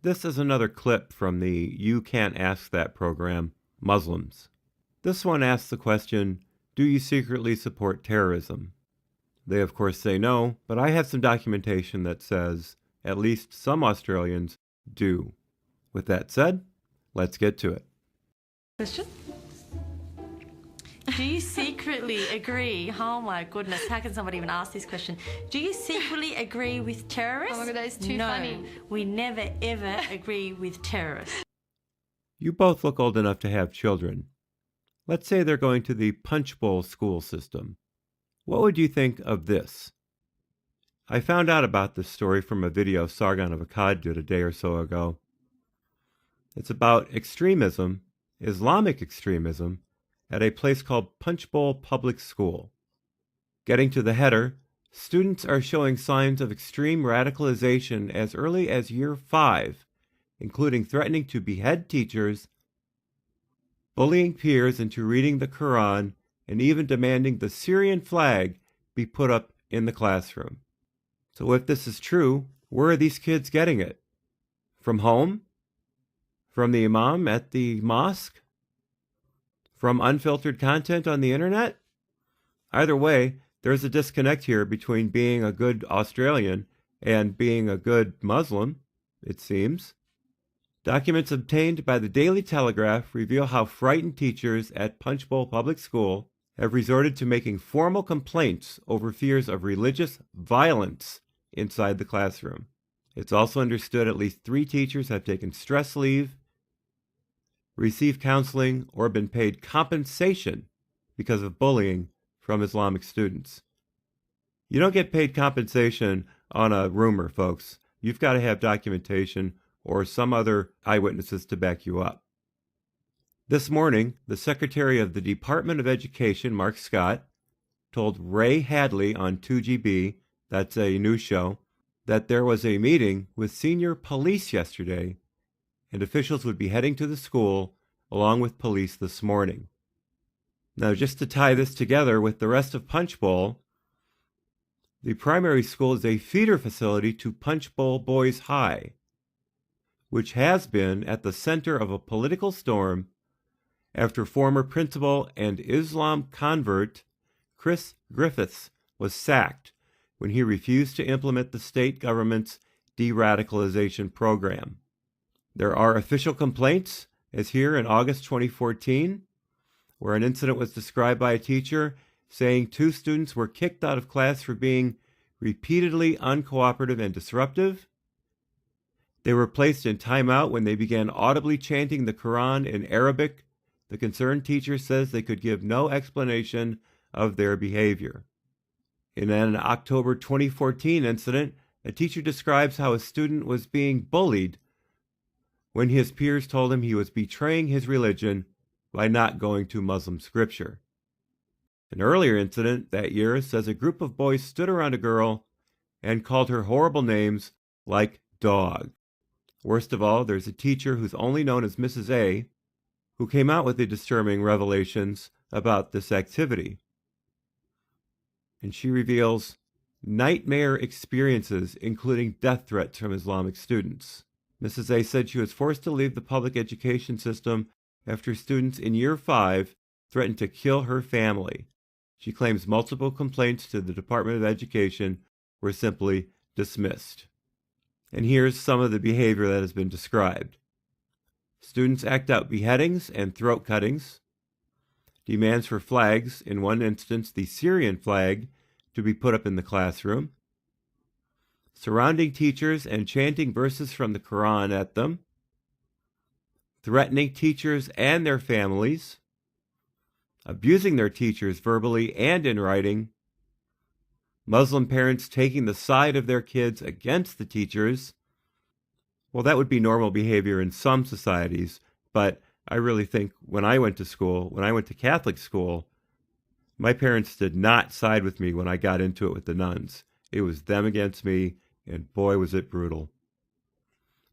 This is another clip from the You Can't Ask That program, Muslims. This one asks the question, do you secretly support terrorism? They of course say no, but I have some documentation that says at least some Australians do. With that said, let's get to it. Question? Do you secretly agree? Oh my goodness, how can somebody even ask this question? Do you secretly agree with terrorists? Oh my God, that is too funny. No, we never ever agree with terrorists. You both look old enough to have children. Let's say they're going to the punch bowl school system. What would you think of this? I found out about this story from a video Sargon of Akkad did a day or so ago. It's about extremism, Islamic extremism, at a place called Punch Bowl Public School. Getting to the header, students are showing signs of extreme radicalization as early as year 5, including threatening to behead teachers, bullying peers into reading the Quran, and even demanding the Syrian flag be put up in the classroom. So if this is true, where are these kids getting it? From home? From the imam at the mosque? From unfiltered content on the internet? Either way, there's a disconnect here between being a good Australian and being a good Muslim, it seems. Documents obtained by the Daily Telegraph reveal how frightened teachers at Punch Bowl Public School have resorted to making formal complaints over fears of religious violence inside the classroom. It's also understood at least 3 teachers have taken stress leave, received counseling, or been paid compensation because of bullying from Islamic students. You don't get paid compensation on a rumor, folks. You've got to have documentation or some other eyewitnesses to back you up. This morning, the Secretary of the Department of Education, Mark Scott, told Ray Hadley on 2GB, that's a news show, that there was a meeting with senior police yesterday and officials would be heading to the school along with police this morning. Now, just to tie this together with the rest of Punch Bowl, the primary school is a feeder facility to Punch Bowl Boys High, which has been at the center of a political storm after former principal and Islam convert Chris Griffiths was sacked when he refused to implement the state government's de-radicalization program. There are official complaints, as here in August 2014, where an incident was described by a teacher saying 2 students were kicked out of class for being repeatedly uncooperative and disruptive. They were placed in timeout when they began audibly chanting the Quran in Arabic. The concerned teacher says they could give no explanation of their behavior. In an October 2014 incident, a teacher describes how a student was being bullied when his peers told him he was betraying his religion by not going to Muslim scripture. An earlier incident that year says a group of boys stood around a girl and called her horrible names like dog. Worst of all, there's a teacher who's only known as Mrs. A, who came out with the disturbing revelations about this activity. And she reveals nightmare experiences, including death threats from Islamic students. Mrs. A said she was forced to leave the public education system after students in year 5 threatened to kill her family. She claims multiple complaints to the Department of Education were simply dismissed. And here's some of the behavior that has been described. Students act out beheadings and throat cuttings, demands for flags, in one instance the Syrian flag, to be put up in the classroom, surrounding teachers and chanting verses from the Quran at them, threatening teachers and their families, abusing their teachers verbally and in writing, Muslim parents taking the side of their kids against the teachers. Well, that would be normal behavior in some societies, but I really think when I went to Catholic school, my parents did not side with me when I got into it with the nuns. It was them against me, and boy, was it brutal.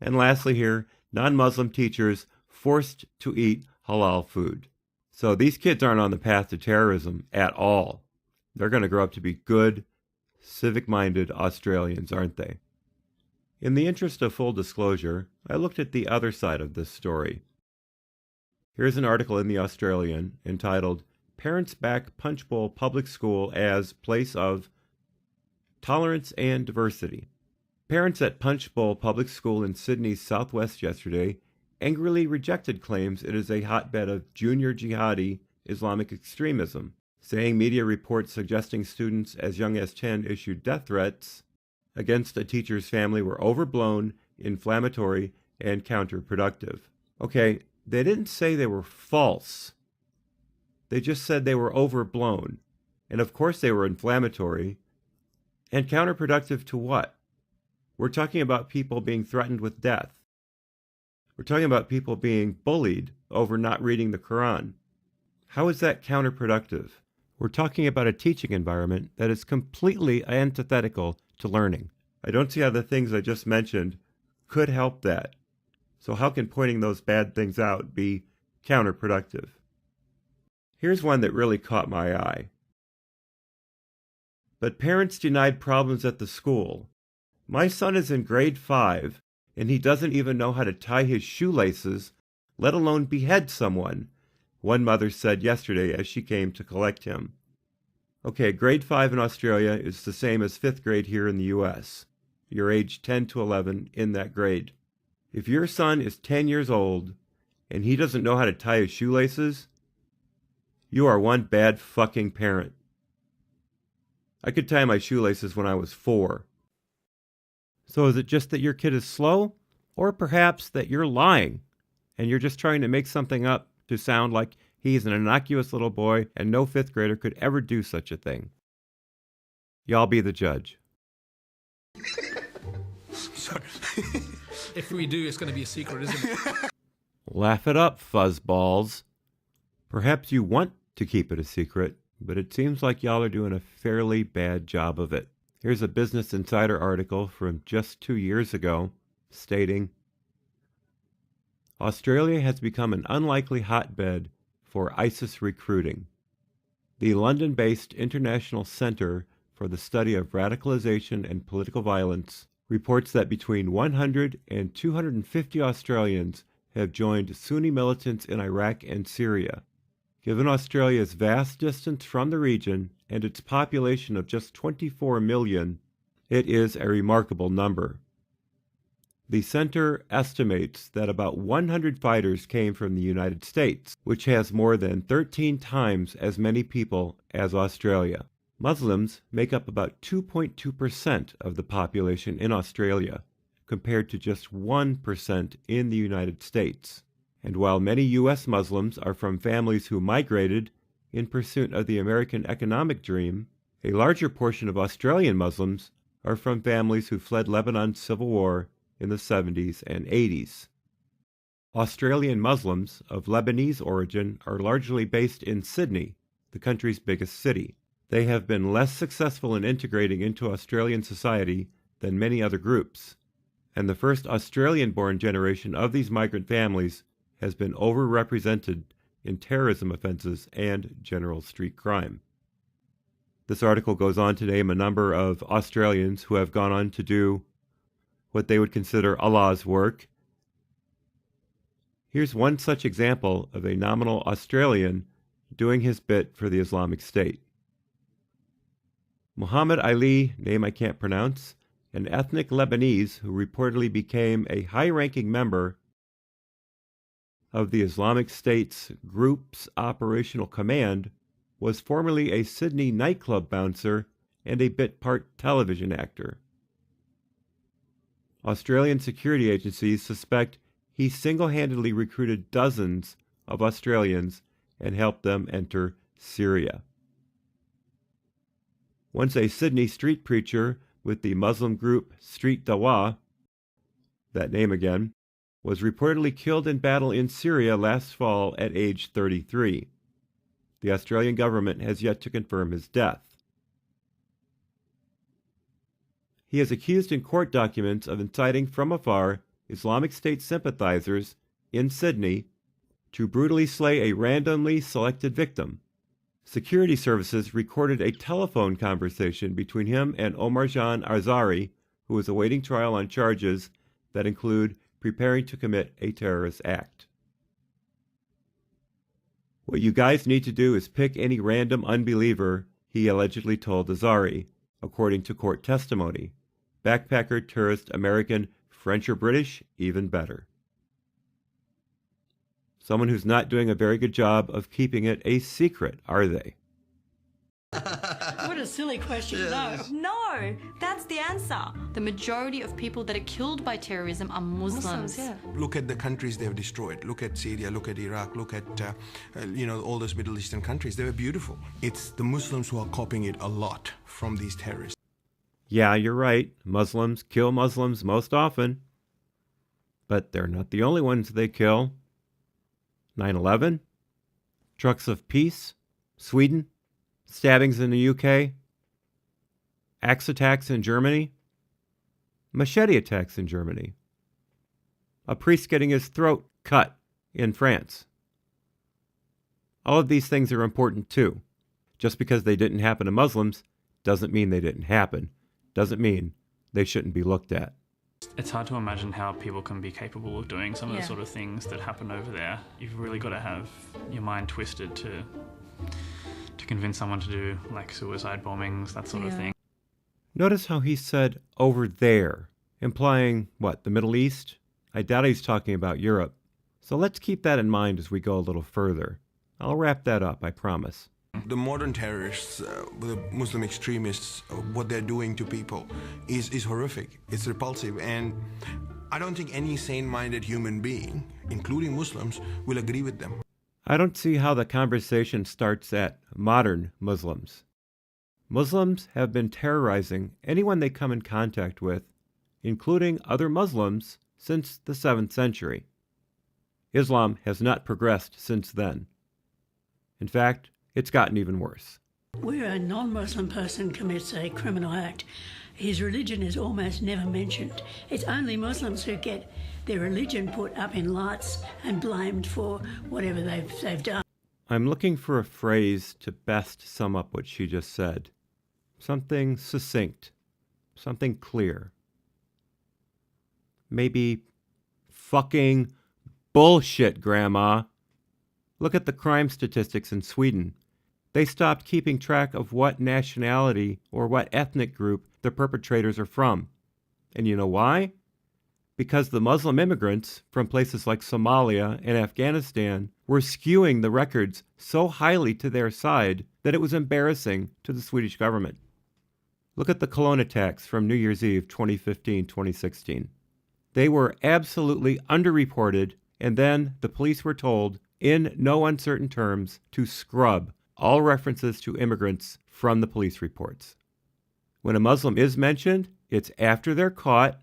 And lastly here, non-Muslim teachers forced to eat halal food. So these kids aren't on the path to terrorism at all. They're going to grow up to be good, civic-minded Australians, aren't they? In the interest of full disclosure, I looked at the other side of this story. Here's an article in The Australian entitled, "Parents Back Punchbowl Public School as Place of Tolerance and Diversity." Parents at Punchbowl Public School in Sydney's southwest yesterday angrily rejected claims it is a hotbed of junior jihadi Islamic extremism, saying media reports suggesting students as young as 10 issued death threats against a teacher's family were overblown, inflammatory, and counterproductive. Okay, they didn't say they were false. They just said they were overblown. And of course they were inflammatory. And counterproductive to what? We're talking about people being threatened with death. We're talking about people being bullied over not reading the Quran. How is that counterproductive? We're talking about a teaching environment that is completely antithetical to learning. I don't see how the things I just mentioned could help that. So how can pointing those bad things out be counterproductive? Here's one that really caught my eye. But parents denied problems at the school. My son is in grade 5, and he doesn't even know how to tie his shoelaces, let alone behead someone, one mother said yesterday as she came to collect him. Okay, grade 5 in Australia is the same as 5th grade here in the U.S. You're aged 10 to 11 in that grade. If your son is 10 years old and he doesn't know how to tie his shoelaces, you are one bad fucking parent. I could tie my shoelaces when I was 4. So is it just that your kid is slow? Or perhaps that you're lying and you're just trying to make something up to sound like he's an innocuous little boy and no 5th grader could ever do such a thing? Y'all be the judge. So, if we do, it's going to be a secret, isn't it? Laugh it up, fuzzballs. Perhaps you want to keep it a secret, but it seems like y'all are doing a fairly bad job of it. Here's a Business Insider article from just 2 years ago stating, Australia has become an unlikely hotbed for ISIS recruiting. The London-based International Centre for the Study of Radicalisation and Political Violence reports that between 100 and 250 Australians have joined Sunni militants in Iraq and Syria. Given Australia's vast distance from the region and its population of just 24 million, it is a remarkable number. The center estimates that about 100 fighters came from the United States, which has more than 13 times as many people as Australia. Muslims make up about 2.2% of the population in Australia, compared to just 1% in the United States. And while many U.S. Muslims are from families who migrated in pursuit of the American economic dream, a larger portion of Australian Muslims are from families who fled Lebanon's civil war in the 70s and 80s. Australian Muslims of Lebanese origin are largely based in Sydney, the country's biggest city. They have been less successful in integrating into Australian society than many other groups, and the first Australian-born generation of these migrant families has been overrepresented in terrorism offenses and general street crime. This article goes on to name a number of Australians who have gone on to do what they would consider Allah's work. Here's one such example of a nominal Australian doing his bit for the Islamic State. Muhammad Ali, name I can't pronounce, an ethnic Lebanese who reportedly became a high-ranking member of the Islamic State's group's operational command, was formerly a Sydney nightclub bouncer and a bit-part television actor. Australian security agencies suspect he single-handedly recruited dozens of Australians and helped them enter Syria. Once a Sydney street preacher with the Muslim group Street Dawah, that name again, was reportedly killed in battle in Syria last fall at age 33. The Australian government has yet to confirm his death. He is accused in court documents of inciting from afar Islamic State sympathizers in Sydney to brutally slay a randomly selected victim. Security services recorded a telephone conversation between him and Omar Jan Arzari, who is awaiting trial on charges that include preparing to commit a terrorist act. What you guys need to do is pick any random unbeliever, he allegedly told Azari, according to court testimony. Backpacker, tourist, American, French or British, even better. Someone who's not doing a very good job of keeping it a secret, are they? What a silly question. No, that's the answer. The majority of people that are killed by terrorism are Muslims. Yeah. Look at the countries they've destroyed. Look at Syria, look at Iraq, look at, all those Middle Eastern countries. They were beautiful. It's the Muslims who are copying it a lot from these terrorists. Yeah, you're right. Muslims kill Muslims most often. But they're not the only ones they kill. 9/11, trucks of peace, Sweden, stabbings in the UK, axe attacks in Germany, machete attacks in Germany, a priest getting his throat cut in France. All of these things are important too. Just because they didn't happen to Muslims doesn't mean they didn't happen. Doesn't mean they shouldn't be looked at. It's hard to imagine how people can be capable of doing some of the sort of things that happen over there. You've really got to have your mind twisted to convince someone to do like suicide bombings, that sort of thing. Notice how he said over there, implying what, the Middle East? I doubt he's talking about Europe. So let's keep that in mind as we go a little further. I'll wrap that up, I promise. The modern terrorists, the Muslim extremists, what they're doing to people is horrific. It's repulsive. And I don't think any sane-minded human being, including Muslims, will agree with them. I don't see how the conversation starts at modern Muslims. Muslims have been terrorizing anyone they come in contact with, including other Muslims, since the 7th century. Islam has not progressed since then. In fact, it's gotten even worse. Where a non-Muslim person commits a criminal act, his religion is almost never mentioned. It's only Muslims who get their religion put up in lights and blamed for whatever they've done. I'm looking for a phrase to best sum up what she just said. Something succinct. Something clear. Maybe fucking bullshit, Grandma. Look at the crime statistics in Sweden. They stopped keeping track of what nationality or what ethnic group the perpetrators are from. And you know why? Because the Muslim immigrants from places like Somalia and Afghanistan were skewing the records so highly to their side that it was embarrassing to the Swedish government. Look at the Cologne attacks from New Year's Eve 2015-2016. They were absolutely underreported, and then the police were told, in no uncertain terms, to scrub all references to immigrants from the police reports. When a Muslim is mentioned, it's after they're caught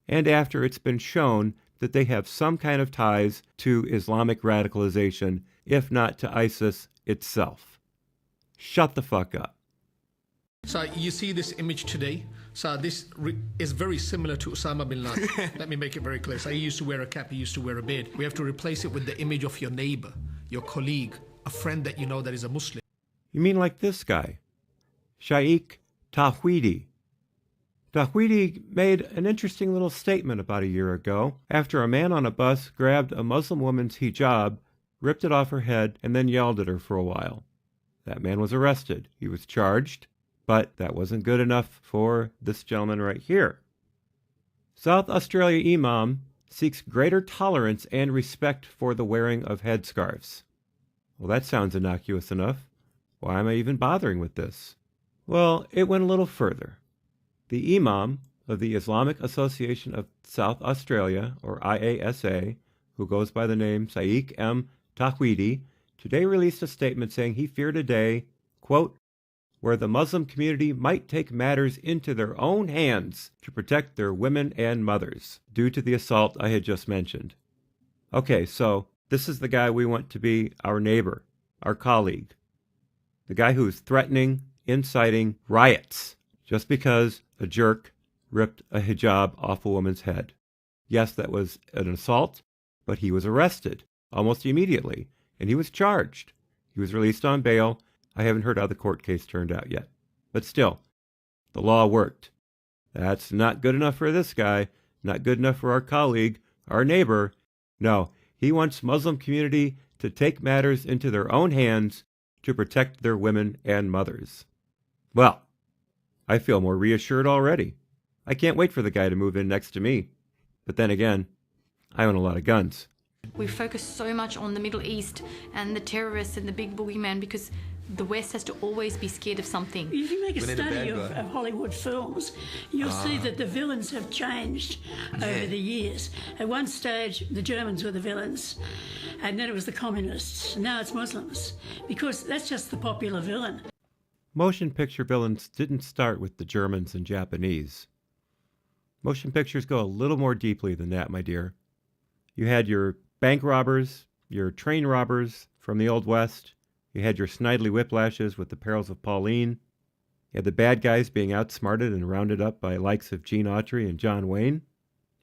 and after it's been shown that they have some kind of ties to Islamic radicalization, if not to ISIS itself. Shut the fuck up. So you see this image today. So this is very similar to Osama bin Laden. Let me make it very clear. So he used to wear a cap, he used to wear a beard. We have to replace it with the image of your neighbor, your colleague, a friend that you know that is a Muslim. You mean like this guy, Shaikh Tawhidi. Tawhidi made an interesting little statement about a year ago after a man on a bus grabbed a Muslim woman's hijab, ripped it off her head, and then yelled at her for a while. That man was arrested. He was charged, but that wasn't good enough for this gentleman right here. South Australia Imam seeks greater tolerance and respect for the wearing of headscarves. Well, that sounds innocuous enough. Why am I even bothering with this? Well, it went a little further. The Imam of the Islamic Association of South Australia, or IASA, who goes by the name Shaikh M. Tawhidi, today released a statement saying he feared a day, quote, where the Muslim community might take matters into their own hands to protect their women and mothers, due to the assault I had just mentioned. Okay, so this is the guy we want to be our neighbor, our colleague. The guy who's threatening, inciting riots, just because a jerk ripped a hijab off a woman's head. Yes, that was an assault, but he was arrested almost immediately, and he was charged. He was released on bail. I haven't heard how the court case turned out yet. But still, the law worked. That's not good enough for this guy, not good enough for our colleague, our neighbor. No, he wants Muslim community to take matters into their own hands to protect their women and mothers. Well, I feel more reassured already. I can't wait for the guy to move in next to me. But then again, I own a lot of guns. We focus so much on the Middle East and the terrorists and the big boogeyman because the West has to always be scared of something. If you make a study of Hollywood films, you'll see that the villains have changed over the years. At one stage, the Germans were the villains, and then it was the communists. Now it's Muslims, because that's just the popular villain. Motion picture villains didn't start with the Germans and Japanese. Motion pictures go a little more deeply than that, my dear. You had your bank robbers, your train robbers from the Old West. You had your Snidely Whiplashes with the Perils of Pauline. You had the bad guys being outsmarted and rounded up by likes of Gene Autry and John Wayne.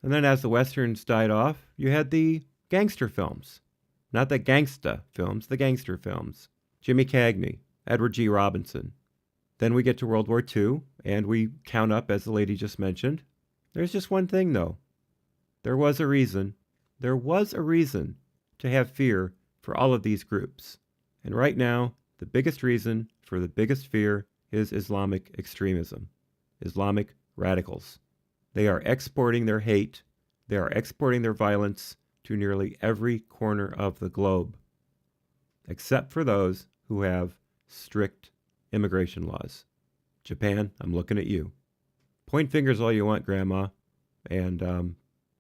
And then as the Westerns died off, you had the gangster films. Not the gangsta films, the gangster films. Jimmy Cagney, Edward G. Robinson. Then we get to World War II, and we count up, as the lady just mentioned. There's just one thing, though. There was a reason to have fear for all of these groups. And right now, the biggest reason for the biggest fear is Islamic extremism, Islamic radicals. They are exporting their hate, they are exporting their violence to nearly every corner of the globe, except for those who have strict immigration laws. Japan, I'm looking at you. Point fingers all you want, Grandma, and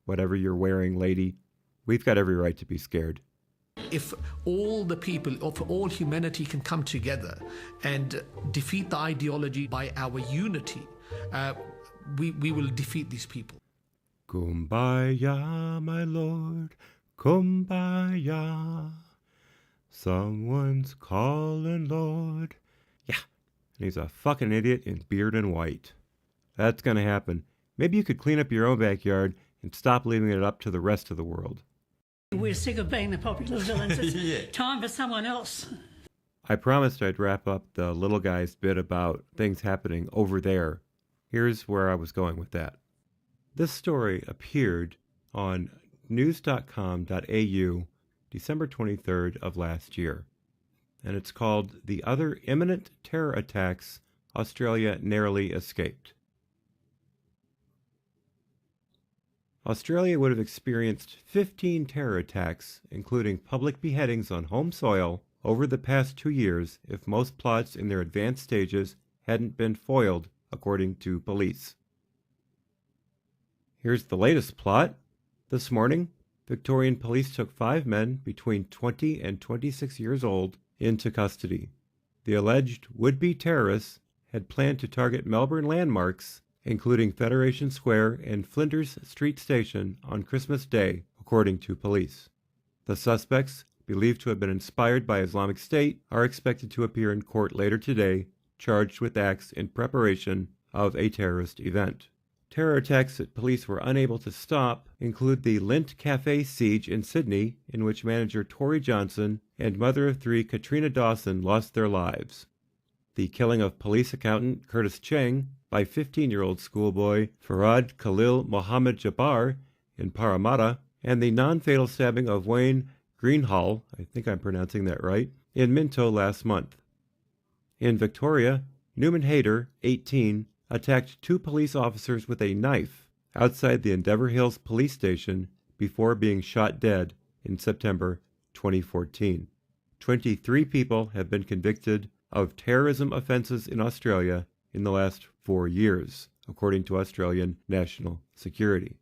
whatever you're wearing, lady. We've got every right to be scared. If all the people, or for all humanity can come together and defeat the ideology by our unity, we will defeat these people. Kumbaya, my lord, kumbaya. Someone's calling, Lord. Yeah, and he's a fucking idiot in beard and white. That's gonna happen. Maybe you could clean up your own backyard and stop leaving it up to the rest of the world. We're sick of being the popular villains. It's time for someone else. I promised I'd wrap up the little guy's bit about things happening over there. Here's where I was going with that. This story appeared on news.com.au December 23rd of last year, and it's called The Other Imminent Terror Attacks Australia Narrowly Escaped. Australia would have experienced 15 terror attacks, including public beheadings on home soil, over the past 2 years if most plots in their advanced stages hadn't been foiled, according to police. Here's the latest plot. This morning, Victorian police took 5 men between 20 and 26 years old into custody. The alleged would-be terrorists had planned to target Melbourne landmarks, including Federation Square and Flinders Street Station, on Christmas Day, according to police. The suspects, believed to have been inspired by Islamic State, are expected to appear in court later today, charged with acts in preparation of a terrorist event. Terror attacks that police were unable to stop include the Lint Cafe siege in Sydney, in which manager Tori Johnson and mother of 3 Katrina Dawson lost their lives. The killing of police accountant Curtis Cheng by 15-year-old schoolboy Farad Khalil Mohammed Jabbar in Parramatta, and the non-fatal stabbing of Wayne Greenhall, I think I'm pronouncing that right, in Minto last month. In Victoria, Newman Hayter, 18, attacked 2 police officers with a knife outside the Endeavour Hills police station before being shot dead in September 2014. 23 people have been convicted of terrorism offences in Australia in the last 4 years, according to Australian National Security.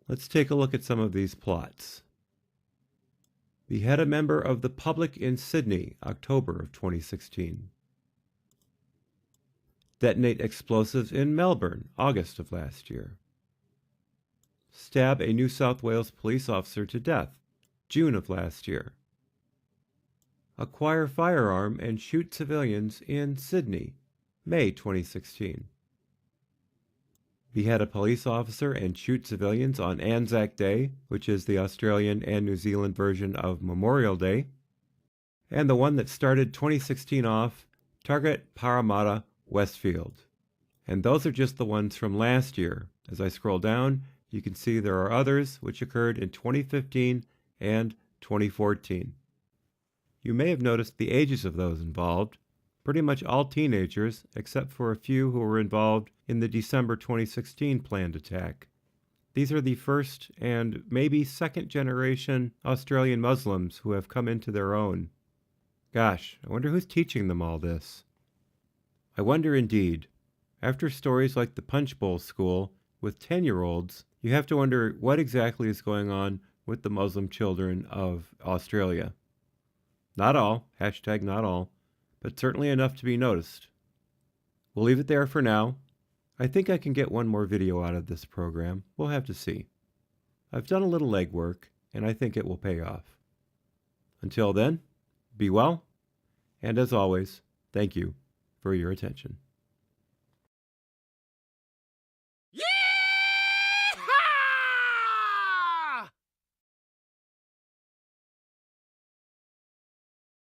Let's take a look at some of these plots. Behead a member of the public in Sydney, October of 2016. Detonate explosives in Melbourne, August of last year. Stab a New South Wales police officer to death, June of last year. Acquire firearm and shoot civilians in Sydney, May 2016. Behead a police officer and shoot civilians on Anzac Day, which is the Australian and New Zealand version of Memorial Day. And the one that started 2016 off, target Parramatta, Westfield. And those are just the ones from last year. As I scroll down, you can see there are others which occurred in 2015 and 2014. You may have noticed the ages of those involved. Pretty much all teenagers, except for a few who were involved in the December 2016 planned attack. These are the first and maybe second generation Australian Muslims who have come into their own. Gosh, I wonder who's teaching them all this. I wonder indeed. After stories like the Punch Bowl School with 10-year-olds, you have to wonder what exactly is going on with the Muslim children of Australia. Not all, hashtag not all, but certainly enough to be noticed. We'll leave it there for now. I think I can get one more video out of this program. We'll have to see. I've done a little legwork, and I think it will pay off. Until then, be well, and as always, thank you for your attention. Yeah!